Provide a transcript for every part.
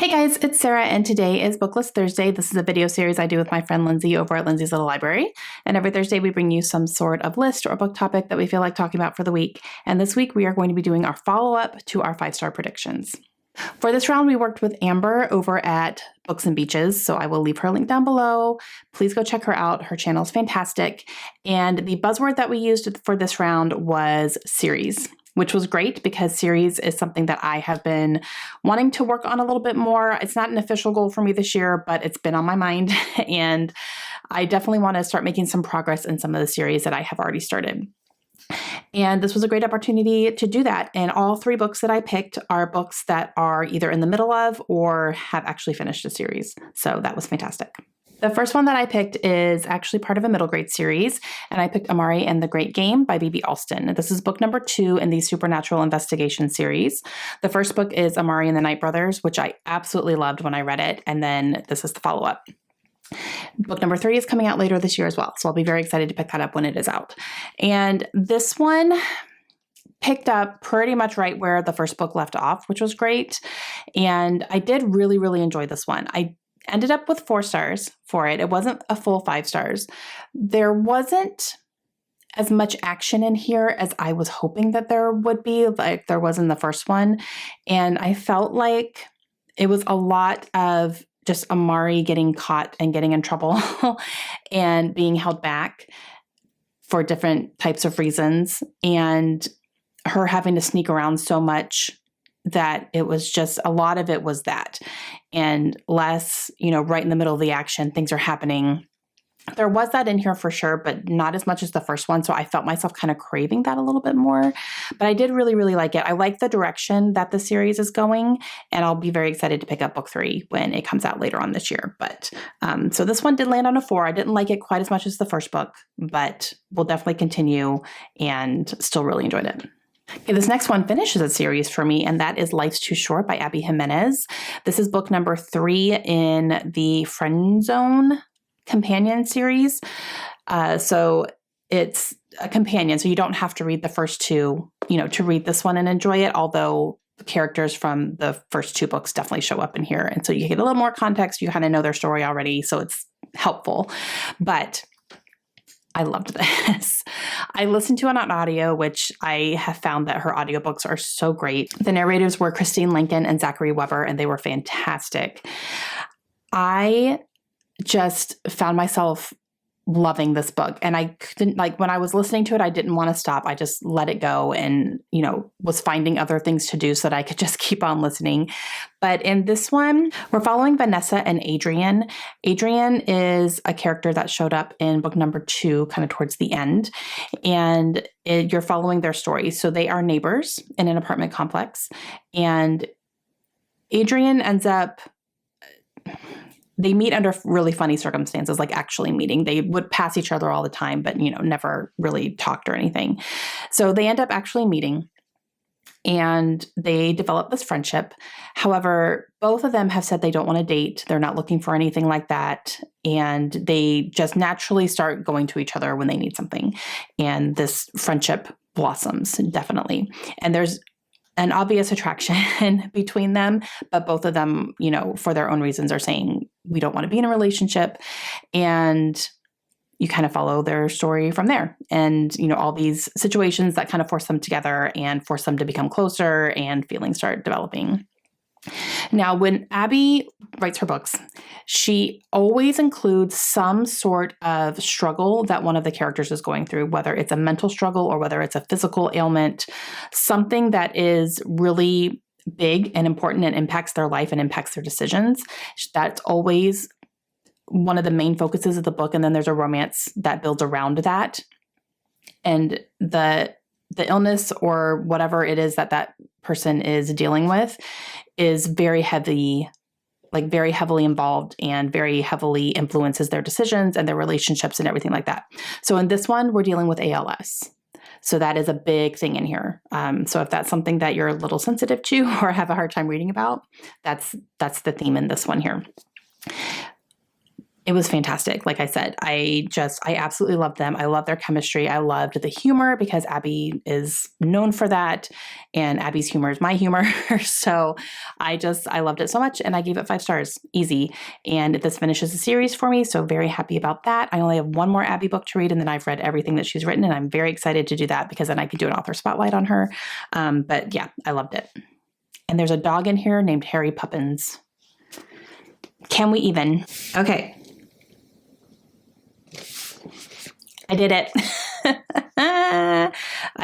Hey guys, it's Sarah and today is BookList Thursday. This is a video series I do with my friend Lindsey over at Lindsey's Little Library. And every Thursday we bring you some sort of list or book topic that we feel like talking about for the week. And this week we are going to be doing our follow-up to our 5-star predictions. For this round, we worked with Amber over at Books and Beaches, so I will leave her link down below. Please go check her out. Her channel is fantastic. And the buzzword that we used for this round was series, which was great because series is something that I have been wanting to work on a little bit more. It's not an official goal for me this year, but it's been on my mind. And I definitely want to start making some progress in some of the series that I have already started. And this was a great opportunity to do that. And all 3 books that I picked are books that are either in the middle of or have actually finished a series. So that was fantastic. The first one that I picked is actually part of a middle grade series, and I picked Amari and the Great Game by B.B. Alston. This is book number 2 in the Supernatural Investigation series. The first book is Amari and the Night Brothers, which I absolutely loved when I read it, and then this is the follow-up. Book number 3 is coming out later this year as well, so I'll be very excited to pick that up when it is out. And this one picked up pretty much right where the first book left off, which was great. And I did really, really enjoy this one. I ended up with 4 stars for it. It wasn't a full 5 stars. There wasn't as much action in here as I was hoping that there would be, like there was in the first one. And I felt like it was a lot of just Amari getting caught and getting in trouble and being held back for different types of reasons, and her having to sneak around so much that it was just a lot of it was that, and less, right in the middle of the action, things are happening. There was that in here for sure, but not as much as the first one. So I felt myself kind of craving that a little bit more, but I did really, really like it. I like the direction that the series is going, and I'll be very excited to pick up book 3 when it comes out later on this year. But so this one did land on a 4. I didn't like it quite as much as the first book, but we'll definitely continue and still really enjoyed it. Okay, this next one finishes a series for me, and that is Life's Too Short by Abby Jimenez. This is book number 3 in the Friend Zone companion series. So it's a companion, so you don't have to read the first 2, to read this one and enjoy it, although the characters from the first 2 books definitely show up in here. And so you get a little more context. You kind of know their story already, so it's helpful. But I loved this. I listened to it on audio, which I have found that her audiobooks are so great. The narrators were Christine Lincoln and Zachary Weber, and they were fantastic. I just found myself loving this book, and I couldn't, when I was listening to it, I didn't want to stop. I just let it go and, was finding other things to do so that I could just keep on listening. But in this one, we're following Vanessa and Adrian. Adrian is a character that showed up in book number 2, kind of towards the end, and you're following their story. So they are neighbors in an apartment complex, and Adrian ends up they meet under really funny circumstances, like actually meeting. They would pass each other all the time, but, never really talked or anything. So they end up actually meeting, and they develop this friendship. However, both of them have said they don't want to date. They're not looking for anything like that. And they just naturally start going to each other when they need something. And this friendship blossoms, definitely. And there's an obvious attraction between them, but both of them, for their own reasons are saying, we don't want to be in a relationship. And you kind of follow their story from there. And, all these situations that kind of force them together and force them to become closer, and feelings start developing. Now, when Abby writes her books, she always includes some sort of struggle that one of the characters is going through, whether it's a mental struggle or whether it's a physical ailment, something that is really big and important and impacts their life and impacts their decisions. That's always one of the main focuses of the book. And then there's a romance that builds around that. And the illness or whatever it is that person is dealing with is very heavy, very heavily involved, and very heavily influences their decisions and their relationships and everything like that. So in this one, we're dealing with ALS. So that is a big thing in here. So if that's something that you're a little sensitive to or have a hard time reading about, that's the theme in this one here. It was fantastic. Like I said, I absolutely loved them. I love their chemistry. I loved the humor because Abby is known for that, and Abby's humor is my humor. So I loved it so much, and I gave it 5 stars, easy. And this finishes the series for me, so very happy about that. I only have one more Abby book to read, and then I've read everything that she's written, and I'm very excited to do that because then I can do an author spotlight on her. But yeah, I loved it. And there's a dog in here named Harry Puppins. Can we even? Okay. I did it. I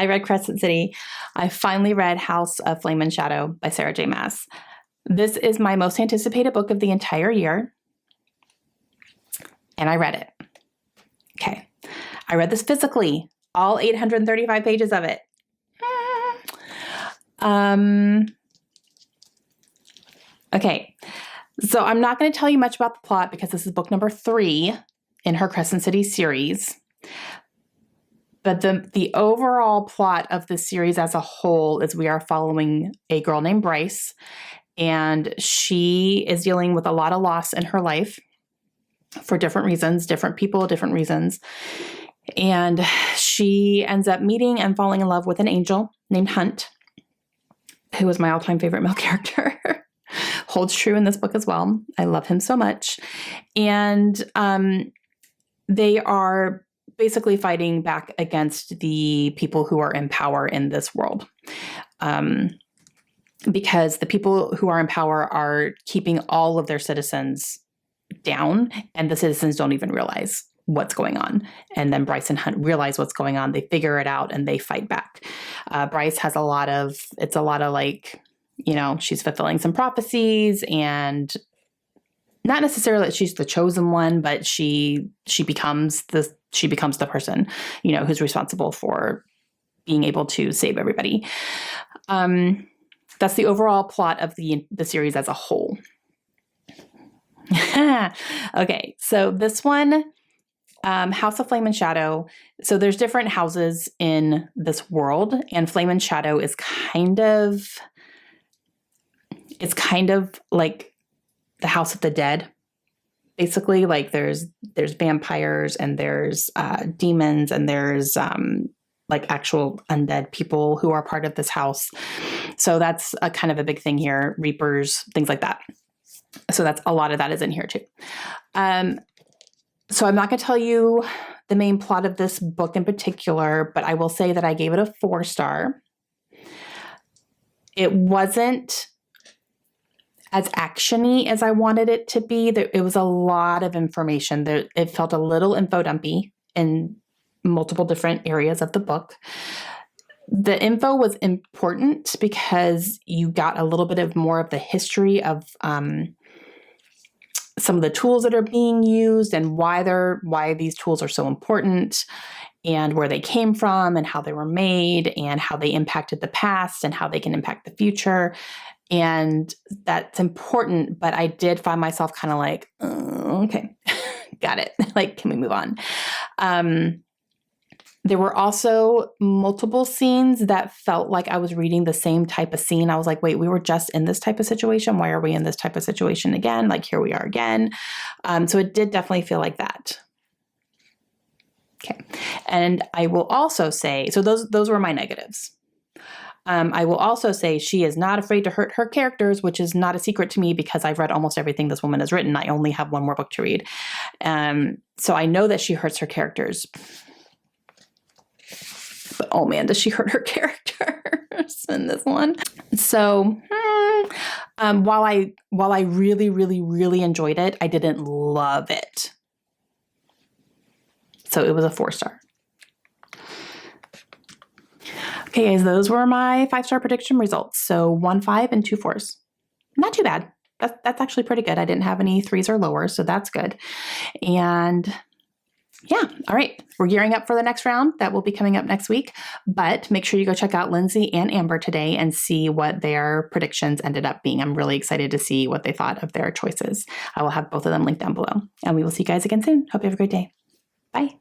read Crescent City. I finally read House of Flame and Shadow by Sarah J. Maas. This is my most anticipated book of the entire year. And I read it. Okay. I read this physically, all 835 pages of it. Okay. So I'm not going to tell you much about the plot because this is book number 3 in her Crescent City series. But the overall plot of the series as a whole is we are following a girl named Bryce, and she is dealing with a lot of loss in her life for different reasons, different people, different reasons. And she ends up meeting and falling in love with an angel named Hunt, who is my all-time favorite male character. Holds true in this book as well. I love him so much. And they are basically fighting back against the people who are in power in this world. Because the people who are in power are keeping all of their citizens down, and the citizens don't even realize what's going on. And then Bryce and Hunt realize what's going on. They figure it out and they fight back. Bryce has it's a lot of like, she's fulfilling some prophecies, and not necessarily that she's the chosen one, but she becomes the person, who's responsible for being able to save everybody. That's the overall plot of the series as a whole. Okay, so this one, House of Flame and Shadow. So there's different houses in this world, and Flame and Shadow is kind of like the House of the Dead. Basically, like there's vampires and there's demons and there's like actual undead people who are part of this house. So that's a kind of a big thing here. Reapers, things like that. So that's a lot of that is in here too. So I'm not going to tell you the main plot of this book in particular, but I will say that I gave it a 4-star. It wasn't as action-y as I wanted it to be. It was a lot of information. It felt a little info dumpy in multiple different areas of the book. The info was important because you got a little bit of more of the history of some of the tools that are being used and why these tools are so important, and where they came from and how they were made and how they impacted the past and how they can impact the future. And that's important, but I did find myself kind of like, okay, got it. Like, can we move on? There were also multiple scenes that felt like I was reading the same type of scene. I was like, wait, we were just in this type of situation. Why are we in this type of situation again? Like, here we are again. So it did definitely feel like that. Okay. And I will also say, so those were my negatives. I will also say she is not afraid to hurt her characters, which is not a secret to me because I've read almost everything this woman has written. I only have one more book to read. So I know that she hurts her characters. But oh man, does she hurt her characters in this one? So while I really, really, really enjoyed it, I didn't love it. So it was a 4-star. Okay, guys, those were my 5-star prediction results. So 1 5 and 2 4s. Not too bad. That's actually pretty good. I didn't have any 3s or lower, so that's good. And yeah, all right. We're gearing up for the next round. That will be coming up next week. But make sure you go check out Lindsey and Amber today and see what their predictions ended up being. I'm really excited to see what they thought of their choices. I will have both of them linked down below. And we will see you guys again soon. Hope you have a great day. Bye.